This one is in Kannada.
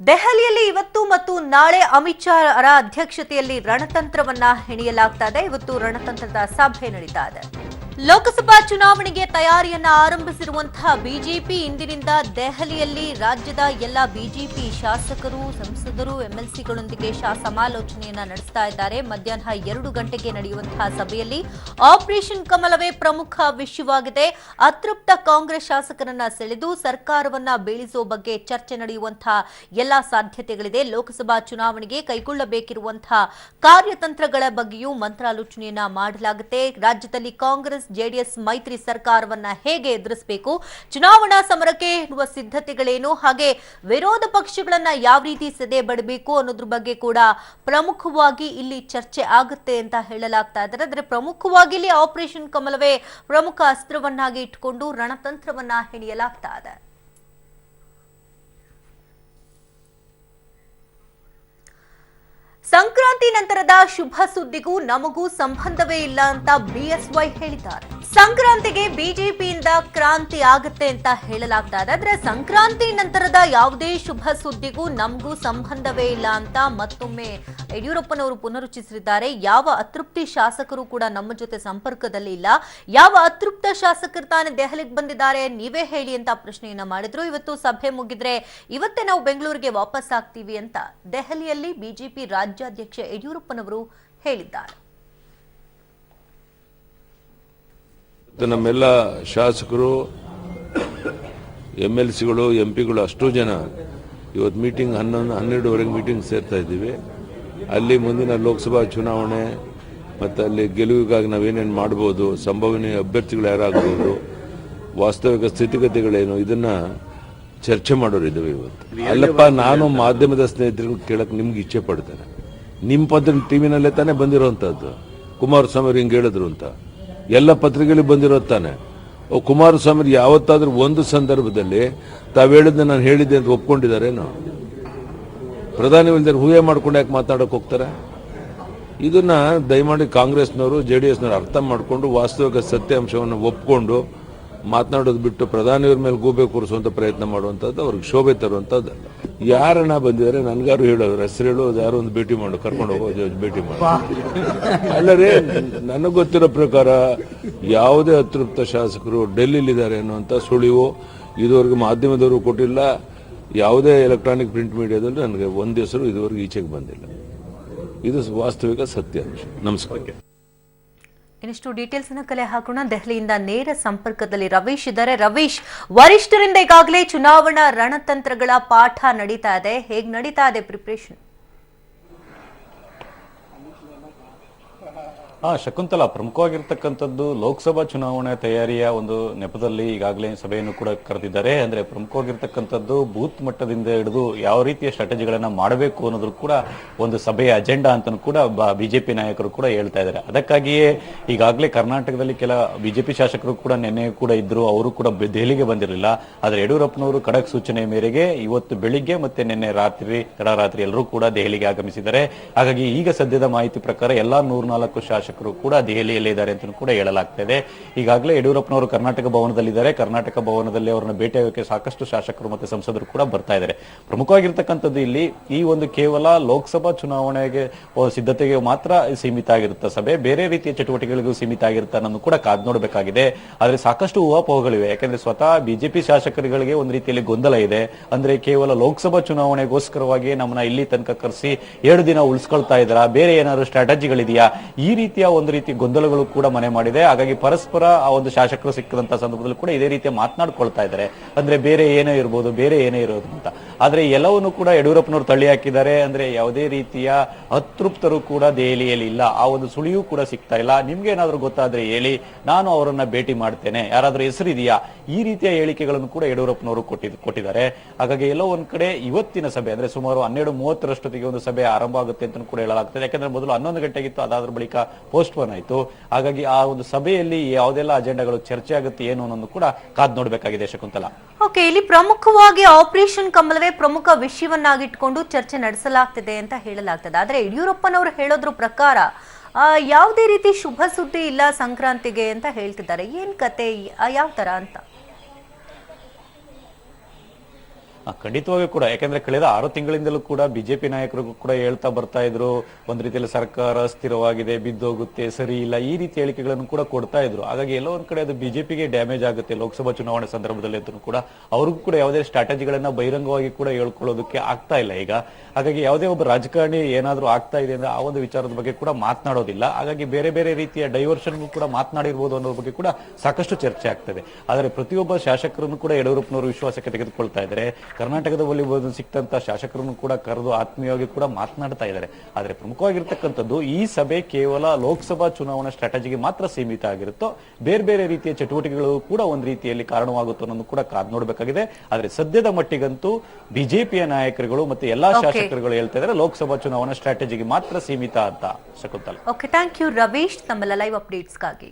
ದೆಹಲಿಯಲ್ಲಿ ಇವತ್ತು ಮತ್ತು ನಾಳೆ ಅಮಿತ್ ಶಾ ಅವರ ಅಧ್ಯಕ್ಷತೆಯಲ್ಲಿ ರಣತಂತ್ರವನ್ನ ಹೆಣೆಯಲಾಗ್ತಾ ಇದೆ. ಇವತ್ತು ರಣತಂತ್ರದ ಸಭೆ ನಡೀತಾ ಇದೆ. ಲೋಕಸಭಾ ಚುನಾವಣೆಗೆ ತಯಾರಿಯನ್ನ ಆರಂಭಿಸಿರುವಂತಹ ಬಿಜೆಪಿ ಇಂದಿನಿಂದ ದೆಹಲಿಯಲ್ಲಿ ರಾಜ್ಯದ ಎಲ್ಲ ಬಿಜೆಪಿ ಶಾಸಕರು, ಸಂಸದರು, ಎಂಎಲ್ಸಿಗಳೊಂದಿಗೆ ಸಮಾಲೋಚನೆಯನ್ನ ನಡೆಸ್ತಾ ಇದ್ದಾರೆ. ಮಧ್ಯಾಹ್ನ 2 ಗಂಟೆಗೆ ನಡೆಯುವಂತಹ ಸಭೆಯಲ್ಲಿ ಆಪರೇಷನ್ ಕಮಲವೇ ಪ್ರಮುಖ ವಿಷಯವಾಗಿದೆ. ಅತೃಪ್ತ ಕಾಂಗ್ರೆಸ್ ಶಾಸಕರನ್ನ ಸೆಳೆದು ಸರ್ಕಾರವನ್ನ ಬೀಳಿಸುವ ಬಗ್ಗೆ ಚರ್ಚೆ ನಡೆಯುವಂತಹ ಎಲ್ಲಾ ಸಾಧ್ಯತೆಗಳಿದೆ. ಲೋಕಸಭಾ ಚುನಾವಣೆಗೆ ಕೈಗೊಳ್ಳಬೇಕಿರುವಂತಹ ಕಾರ್ಯತಂತ್ರಗಳ ಬಗ್ಗೆಯೂ ಮಂತ್ರಾಲೋಚನೆಯನ್ನ ಮಾಡಲಾಗುತ್ತೆ. ರಾಜ್ಯದಲ್ಲಿ ಕಾಂಗ್ರೆಸ್ ಜೆಡಿಎಸ್ ಮೈತ್ರಿ ಸರ್ಕಾರವನ್ನ ಹೇಗೆ ಎದುರಿಸಬೇಕು, ಚುನಾವಣಾ ಸಮರಕ್ಕೆ ಇರುವ ಸಿದ್ಧತೆಗಳೇನು, ಹಾಗೆ ವಿರೋಧ ಪಕ್ಷಗಳನ್ನ ಯಾವ ರೀತಿ ಸದೆ ಬಡಬೇಕು ಅನ್ನೋದ್ರ ಬಗ್ಗೆ ಕೂಡ ಪ್ರಮುಖವಾಗಿ ಇಲ್ಲಿ ಚರ್ಚೆ ಆಗುತ್ತೆ ಅಂತ ಹೇಳಲಾಗ್ತಾ ಇದೆ. ಆದರೆ ಪ್ರಮುಖವಾಗಿ ಇಲ್ಲಿ ಆಪರೇಷನ್ ಕಮಲವೇ ಪ್ರಮುಖ ಅಸ್ತ್ರವನ್ನಾಗಿ ಇಟ್ಟುಕೊಂಡು ರಣತಂತ್ರವನ್ನ ಹೆಣೆಯಲಾಗ್ತಾ ಇದೆ. ಸಂಕ್ರಾಂತಿ ನಂತರದ ಶುಭ ಸುದ್ದಿಗೂ ನಮಗೂ ಸಂಬಂಧವೇ ಇಲ್ಲ ಅಂತ ಬಿಎಸ್ವೈ ಹೇಳಿದ್ದಾರೆ. ಸಂಕ್ರಾಂತಿಗೆ ಬಿಜೆಪಿಯಿಂದ ಕ್ರಾಂತಿ ಆಗುತ್ತೆ ಅಂತ ಹೇಳಲಾಗ್ತಾ ಇದೆ. ಆದ್ರೆ ಸಂಕ್ರಾಂತಿ ನಂತರದ ಯಾವುದೇ ಶುಭ ಸುದ್ದಿಗೂ ನಮಗೂ ಸಂಬಂಧವೇ ಇಲ್ಲ ಅಂತ ಮತ್ತೊಮ್ಮೆ ಯಡಿಯೂರಪ್ಪನವರು ಪುನರುಚ್ಚರಿಸಿದ್ದಾರೆ. ಯಾವ ಅತೃಪ್ತಿ ಶಾಸಕರು ಕೂಡ ನಮ್ಮ ಜೊತೆ ಸಂಪರ್ಕದಲ್ಲಿ ಇಲ್ಲ. ಯಾವ ಅತೃಪ್ತ ಶಾಸಕರು ತಾನೇ ದೆಹಲಿಗೆ ಬಂದಿದ್ದಾರೆ, ನೀವೇ ಹೇಳಿ ಅಂತ ಪ್ರಶ್ನೆಯನ್ನ ಮಾಡಿದ್ರು. ಇವತ್ತು ಸಭೆ ಮುಗಿದ್ರೆ ಇವತ್ತೇ ನಾವು ಬೆಂಗಳೂರಿಗೆ ವಾಪಸ್ ಆಗ್ತೀವಿ ಅಂತ ದೆಹಲಿಯಲ್ಲಿ ಬಿಜೆಪಿ ರಾಜ್ಯಾಧ್ಯಕ್ಷ ಯಡಿಯೂರಪ್ಪನವರು ಹೇಳಿದ್ದಾರೆ. ನಮ್ಮೆಲ್ಲ ಶಾಸಕರು, ಎಂಎಲ್ಸಿಗಳು, ಎಂಪಿಗಳು ಅಷ್ಟು ಜನ ಇವತ್ತು ಮೀಟಿಂಗ್ 12:30 ಮೀಟಿಂಗ್ ಸೇರ್ತಾ ಇದ್ದೀವಿ. ಅಲ್ಲಿ ಮುಂದಿನ ಲೋಕಸಭಾ ಚುನಾವಣೆ ಮತ್ತು ಅಲ್ಲಿ ಗೆಲುವಿಗಾಗಿ ನಾವೇನೇನು ಮಾಡ್ಬೋದು, ಸಂಭವನೀಯ ಅಭ್ಯರ್ಥಿಗಳು ಯಾರಾಗ್ಬೋದು, ವಾಸ್ತವಿಕ ಸ್ಥಿತಿಗತಿಗಳೇನು, ಇದನ್ನ ಚರ್ಚೆ ಮಾಡೋರಿದ್ದೇವೆ ಇವತ್ತು. ಅಲ್ಲಪ್ಪ, ನಾನು ಮಾಧ್ಯಮದ ಸ್ನೇಹಿತರಿಗೂ ಕೇಳಕ್ಕೆ ನಿಮ್ಗೆ ಇಚ್ಛೆ ಪಡ್ತೇನೆ. ನಿಮ್ಮ ಪತ್ರ ಟಿವಿನಲ್ಲೇ ತಾನೇ ಬಂದಿರೋಂಥದ್ದು, ಕುಮಾರಸ್ವಾಮಿ ಹಿಂಗೆ ಹೇಳಿದ್ರು ಅಂತ ಎಲ್ಲ ಪತ್ರಿಕೆಯಲ್ಲಿ ಬಂದಿರೋದು ತಾನೆ. ಕುಮಾರಸ್ವಾಮಿ ಯಾವತ್ತಾದ್ರೂ ಒಂದು ಸಂದರ್ಭದಲ್ಲಿ ತಾವು ಹೇಳಿದ್ದೆ ನಾನು ಹೇಳಿದ್ದೆ ಅಂತ ಒಪ್ಕೊಂಡಿದ್ದಾರೇನು? ಪ್ರಧಾನಿ ಇಲ್ದೇ ಹೂವೆ ಮಾಡ್ಕೊಂಡು ಯಾಕೆ ಮಾತಾಡೋಕೆ ಹೋಗ್ತಾರೆ? ಇದನ್ನ ದಯಮಾಡಿ ಕಾಂಗ್ರೆಸ್ನವರು, ಜೆಡಿಎಸ್ನವರು ಅರ್ಥ ಮಾಡಿಕೊಂಡು ವಾಸ್ತವಿಕ ಸತ್ಯಾಂಶವನ್ನು ಒಪ್ಕೊಂಡು ಮಾತನಾಡೋದು ಬಿಟ್ಟು ಪ್ರಧಾನಿಯವ್ರ ಮೇಲೆ ಗೂಬೆ ಕೂರಿಸುವಂತ ಪ್ರಯತ್ನ ಮಾಡುವಂಥದ್ದು ಅವ್ರಿಗೆ ಶೋಭೆ ತರುವಂಥದ್ದಲ್ಲ. ಯಾರನ್ನ ಬಂದಿದ್ದಾರೆ ನನಗಾರು ಹೇಳೋರು, ಹೆಸರು ಹೇಳೋದು, ಯಾರು ಒಂದು ಭೇಟಿ ಮಾಡು, ಕರ್ಕೊಂಡು ಹೋಗೋ ಭೇಟಿ ಮಾಡು. ಅಲ್ಲರೇ, ನನಗೆ ಗೊತ್ತಿರೋ ಪ್ರಕಾರ ಯಾವುದೇ ಅತೃಪ್ತ ಶಾಸಕರು ಡೆಲ್ಲಿಲಿದ್ದಾರೆ ಅನ್ನುವಂಥ ಸುಳಿವು ಇದುವರೆಗೆ ಮಾಧ್ಯಮದವರು ಕೊಟ್ಟಿಲ್ಲ. ಯಾವುದೇ ಎಲೆಕ್ಟ್ರಾನಿಕ್ ಪ್ರಿಂಟ್ ಮೀಡಿಯಾದಲ್ಲಿ ನನಗೆ ಒಂದು ಹೆಸರು ಇದುವರೆಗೆ ಈಚೆಗೆ ಬಂದಿಲ್ಲ. ಇದು ವಾಸ್ತವಿಕ ಸತ್ಯಾಂಶ. ನಮಸ್ಕಾರ. ಇನ್ನಷ್ಟು ಡೀಟೇಲ್ಸ್ ಅನ್ನು ಕಲೆ ಹಾಕೋಣ. ದೆಹಲಿಯಿಂದ ನೇರ ಸಂಪರ್ಕದಲ್ಲಿ ರವೀಶ್ ಇದ್ದಾರೆ. ರವೀಶ್, ವರಿಷ್ಠರಿಂದ ಈಗಾಗಲೇ ಚುನಾವಣಾ ರಣತಂತ್ರಗಳ ಪಾಠ ನಡೀತಾ ಇದೆ. ಹೇಗೆ ನಡೀತಾ ಇದೆ ಪ್ರಿಪರೇಷನ್? ಶಕುಂತಲಾ, ಪ್ರಮುಖವಾಗಿರ್ತಕ್ಕಂಥದ್ದು ಲೋಕಸಭಾ ಚುನಾವಣೆ ತಯಾರಿಯ ಒಂದು ನೆಪದಲ್ಲಿ ಈಗಾಗಲೇ ಸಭೆಯನ್ನು ಕೂಡ ಕರೆದಿದ್ದಾರೆ. ಅಂದ್ರೆ ಪ್ರಮುಖವಾಗಿರ್ತಕ್ಕಂಥದ್ದು ಬೂತ್ ಮಟ್ಟದಿಂದ ಹಿಡಿದು ಯಾವ ರೀತಿಯ ಸ್ಟ್ರಾಟಜಿಗಳನ್ನ ಮಾಡಬೇಕು ಅನ್ನೋದ್ರ ಕೂಡ ಒಂದು ಸಭೆಯ ಅಜೆಂಡಾ ಅಂತ ಕೂಡ ಬಿಜೆಪಿ ನಾಯಕರು ಕೂಡ ಹೇಳ್ತಾ ಇದ್ದಾರೆ. ಅದಕ್ಕಾಗಿಯೇ ಈಗಾಗಲೇ ಕರ್ನಾಟಕದಲ್ಲಿ ಕೆಲ ಬಿಜೆಪಿ ಶಾಸಕರು ಕೂಡ ನಿನ್ನೆ ಕೂಡ ಇದ್ರು, ಅವರು ಕೂಡ ದೆಹಲಿಗೆ ಬಂದಿರಲಿಲ್ಲ. ಆದ್ರೆ ಯಡಿಯೂರಪ್ಪನವರು ಖಡಕ್ ಸೂಚನೆ ಮೇರೆಗೆ ಇವತ್ತು ಬೆಳಿಗ್ಗೆ ಮತ್ತೆ ನಿನ್ನೆ ತಡರಾತ್ರಿ ಎಲ್ಲರೂ ಕೂಡ ದೆಹಲಿಗೆ ಆಗಮಿಸಿದ್ದಾರೆ. ಹಾಗಾಗಿ ಈಗ ಸದ್ಯದ ಮಾಹಿತಿ ಪ್ರಕಾರ ಎಲ್ಲಾ 104 ಶಾಸಕರು ಕೂಡ ದೆಹಲಿಯಲ್ಲೇ ಇದ್ದಾರೆ ಅಂತ ಕೂಡ ಹೇಳಲಾಗ್ತಾ ಇದೆ. ಈಗಾಗಲೇ ಯಡಿಯೂರಪ್ಪನವರು ಕರ್ನಾಟಕ ಭವನದಲ್ಲಿದ್ದಾರೆ. ಕರ್ನಾಟಕ ಭವನದಲ್ಲಿ ಅವರನ್ನು ಭೇಟಿಯಾಗೋಕೆ ಸಾಕಷ್ಟು ಶಾಸಕರು ಮತ್ತೆ ಸಂಸದರು ಕೂಡ ಬರ್ತಾ ಇದ್ದಾರೆ. ಪ್ರಮುಖವಾಗಿರ್ತಕ್ಕಂಥದ್ದು ಇಲ್ಲಿ ಈ ಒಂದು ಕೇವಲ ಲೋಕಸಭಾ ಚುನಾವಣೆಗೆ ಸಿದ್ಧತೆಗೆ ಮಾತ್ರ ಸೀಮಿತ ಆಗಿರುತ್ತೆ ಸಭೆ, ಬೇರೆ ರೀತಿಯ ಚಟುವಟಿಕೆಗಳಿಗೂ ಸೀಮಿತ ಆಗಿರುತ್ತೆ ಅನ್ನೋದು ಕೂಡ ಕಾದ್ ನೋಡಬೇಕಾಗಿದೆ. ಆದ್ರೆ ಸಾಕಷ್ಟು ಊಹಾಪೋಹಗಳಿವೆ. ಯಾಕಂದ್ರೆ ಸ್ವತಃ ಬಿಜೆಪಿ ಶಾಸಕರುಗಳಿಗೆ ಒಂದು ರೀತಿಯಲ್ಲಿ ಗೊಂದಲ ಇದೆ. ಅಂದ್ರೆ ಕೇವಲ ಲೋಕಸಭಾ ಚುನಾವಣೆಗೋಸ್ಕರವಾಗಿ ನಮ್ಮನ್ನ ಇಲ್ಲಿ ತನಕ ಕರೆಸಿ 2 ದಿನ ಉಳಿಸ್ಕೊಳ್ತಾ ಇದ್ದಾರಾ, ಬೇರೆ ಏನಾದ್ರು ಸ್ಟ್ರಾಟಜಿಗಳಿದೆಯಾ, ಈ ರೀತಿಯ ಒಂದು ರೀತಿ ಗೊಂದಲಗಳು ಕೂಡ ಮನೆ ಮಾಡಿದೆ. ಹಾಗಾಗಿ ಪರಸ್ಪರ ಆ ಒಂದು ಶಾಸಕರು ಸಿಕ್ಕದಂತ ಸಂದರ್ಭದಲ್ಲಿ ಕೂಡ ಇದೇ ರೀತಿಯ ಮಾತನಾಡ್ಕೊಳ್ತಾ ಇದ್ದಾರೆ. ಅಂದ್ರೆ ಬೇರೆ ಏನೇ ಇರ್ಬೋದು, ಬೇರೆ ಏನೇ ಇರೋದು ಅಂತ. ಆದ್ರೆ ಎಲ್ಲವನ್ನು ಕೂಡ ಯಡಿಯೂರಪ್ಪನವರು ತಳ್ಳಿ ಹಾಕಿದ್ದಾರೆ. ಅಂದ್ರೆ ಯಾವುದೇ ರೀತಿಯ ಅತೃಪ್ತರು ಕೂಡ ದೆಹಲಿಯಲ್ಲಿ ಇಲ್ಲ, ಆ ಒಂದು ಸುಳಿಯೂ ಕೂಡ ಸಿಗ್ತಾ ಇಲ್ಲ. ನಿಮ್ಗೆ ಏನಾದ್ರು ಗೊತ್ತಾದ್ರೆ ಹೇಳಿ, ನಾನು ಅವರನ್ನ ಭೇಟಿ ಮಾಡ್ತೇನೆ, ಯಾರಾದ್ರೂ ಹೆಸರಿದೆಯಾ, ಈ ರೀತಿಯ ಹೇಳಿಕೆಗಳನ್ನು ಕೂಡ ಯಡಿಯೂರಪ್ಪನವರು ಕೊಟ್ಟಿದ್ದಾರೆ. ಹಾಗಾಗಿ ಎಲ್ಲೋ ಒಂದ್ ಕಡೆ ಇವತ್ತಿನ ಸಭೆ ಅಂದ್ರೆ ಸುಮಾರು 12:30 ಒಂದು ಸಭೆ ಆರಂಭ ಆಗುತ್ತೆ ಅಂತ ಕೂಡ ಹೇಳಲಾಗ್ತದೆ. ಯಾಕಂದ್ರೆ ಮೊದಲು 11 ಗಂಟೆಗಿತ್ತು, ಅದಾದ್ರ ಬಳಿಕ ಪೋಸ್ಟ್ ಪೋನ್ ಆಯ್ತು. ಹಾಗಾಗಿ ಆ ಒಂದು ಸಭೆಯಲ್ಲಿ ಯಾವುದೆಲ್ಲ ಅಜೆಂಡಾಗಳು ಚರ್ಚೆ ಆಗುತ್ತೆ ಏನು ಅನ್ನೋದು ಕೂಡ ಕಾದ್ ನೋಡಬೇಕಾಗಿದೆ. ಶಕುಂತಲಾ, ಓಕೆ, ಇಲ್ಲಿ ಪ್ರಮುಖವಾಗಿ ಆಪರೇಷನ್ ಕಮಲವೇ ಪ್ರಮುಖ ವಿಷಯವನ್ನಾಗಿಟ್ಕೊಂಡು ಚರ್ಚೆ ನಡೆಸಲಾಗ್ತಿದೆ ಅಂತ ಹೇಳಲಾಗ್ತದೆ. ಆದ್ರೆ ಯಡಿಯೂರಪ್ಪನವರು ಹೇಳೋದ್ರ ಪ್ರಕಾರ ಯಾವುದೇ ರೀತಿ ಶುಭ ಸುದ್ದಿ ಇಲ್ಲ ಸಂಕ್ರಾಂತಿಗೆ ಅಂತ ಹೇಳ್ತಿದ್ದಾರೆ. ಏನ್ ಕತೆ, ಯಾವ ತರ ಅಂತ? ಖಂಡಿತವಾಗಿಯೂ ಕೂಡ, ಯಾಕಂದ್ರೆ ಕಳೆದ 6 ತಿಂಗಳಿಂದಲೂ ಕೂಡ ಬಿಜೆಪಿ ನಾಯಕರು ಕೂಡ ಹೇಳ್ತಾ ಬರ್ತಾ ಇದ್ರು, ಒಂದ್ ರೀತಿಯಲ್ಲಿ ಸರ್ಕಾರ ಸ್ಥಿರವಾಗಿದೆ, ಬಿದ್ದೋಗುತ್ತೆ, ಸರಿ ಇಲ್ಲ, ಈ ರೀತಿ ಹೇಳಿಕೆಗಳನ್ನು ಕೂಡ ಕೊಡ್ತಾ ಇದ್ರು. ಹಾಗಾಗಿ ಎಲ್ಲೋ ಒಂದ್ ಕಡೆ ಅದು ಬಿಜೆಪಿಗೆ ಡ್ಯಾಮೇಜ್ ಆಗುತ್ತೆ ಲೋಕಸಭಾ ಚುನಾವಣೆ ಸಂದರ್ಭದಲ್ಲಿ ಅಂತ ಕೂಡ ಅವ್ರಿಗೂ ಕೂಡ ಯಾವುದೇ ಸ್ಟ್ರಾಟಜಿಗಳನ್ನ ಬಹಿರಂಗವಾಗಿ ಕೂಡ ಹೇಳ್ಕೊಳ್ಳೋದಕ್ಕೆ ಆಗ್ತಾ ಇಲ್ಲ ಈಗ. ಹಾಗಾಗಿ ಯಾವುದೇ ಒಬ್ಬ ರಾಜಕಾರಣಿ ಏನಾದ್ರೂ ಆಗ್ತಾ ಇದೆ ಅಂದ್ರೆ ಆ ಒಂದು ವಿಚಾರದ ಬಗ್ಗೆ ಕೂಡ ಮಾತನಾಡೋದಿಲ್ಲ. ಹಾಗಾಗಿ ಬೇರೆ ಬೇರೆ ರೀತಿಯ ಡೈವರ್ಷನ್ ಕೂಡ ಮಾತನಾಡಿರ್ಬೋದು ಅನ್ನೋ ಬಗ್ಗೆ ಕೂಡ ಸಾಕಷ್ಟು ಚರ್ಚೆ ಆಗ್ತದೆ. ಆದರೆ ಪ್ರತಿಯೊಬ್ಬ ಶಾಸಕರನ್ನು ಕೂಡ ಯಡಿಯೂರಪ್ಪನವರು ವಿಶ್ವಾಸಕ್ಕೆ ತೆಗೆದುಕೊಳ್ತಾ ಇದ್ದಾರೆ. ಕರ್ನಾಟಕದ ಬಳಿ ಸಿಕ್ತಂತ ಶಾಸಕರನ್ನು ಕೂಡ ಕರೆದು ಆತ್ಮೀಯವಾಗಿ ಕೂಡ ಮಾತನಾಡ್ತಾ ಇದ್ದಾರೆ. ಆದ್ರೆ ಪ್ರಮುಖವಾಗಿರ್ತಕ್ಕಂಥದ್ದು ಈ ಸಭೆ ಕೇವಲ ಲೋಕಸಭಾ ಚುನಾವಣಾ ಸ್ಟ್ರಾಟಜಿಗೆ ಮಾತ್ರ ಸೀಮಿತ ಆಗಿರುತ್ತೋ, ಬೇರೆ ಬೇರೆ ರೀತಿಯ ಚಟುವಟಿಕೆಗಳು ಕೂಡ ಒಂದ್ ರೀತಿಯಲ್ಲಿ ಕಾರಣವಾಗುತ್ತೋ ಅನ್ನೋದು ಕೂಡ ಕಾದ್ ನೋಡ್ಬೇಕಾಗಿದೆ. ಆದ್ರೆ ಸದ್ಯದ ಮಟ್ಟಿಗಂತೂ ಬಿಜೆಪಿಯ ನಾಯಕರುಗಳು ಮತ್ತೆ ಎಲ್ಲಾ ಶಾಸಕರುಗಳು ಹೇಳ್ತಾ ಇದ್ದಾರೆ ಲೋಕಸಭಾ ಚುನಾವಣಾ ಸ್ಟ್ರಾಟಜಿಗೆ ಮಾತ್ರ ಸೀಮಿತ ಅಂತ. Shakuntala, okay, thank you Ravish, ತಮ್ಮೆಲ್ಲ ಲೈವ್ ಅಪ್ಡೇಟ್ಸ್ಗಾಗಿ.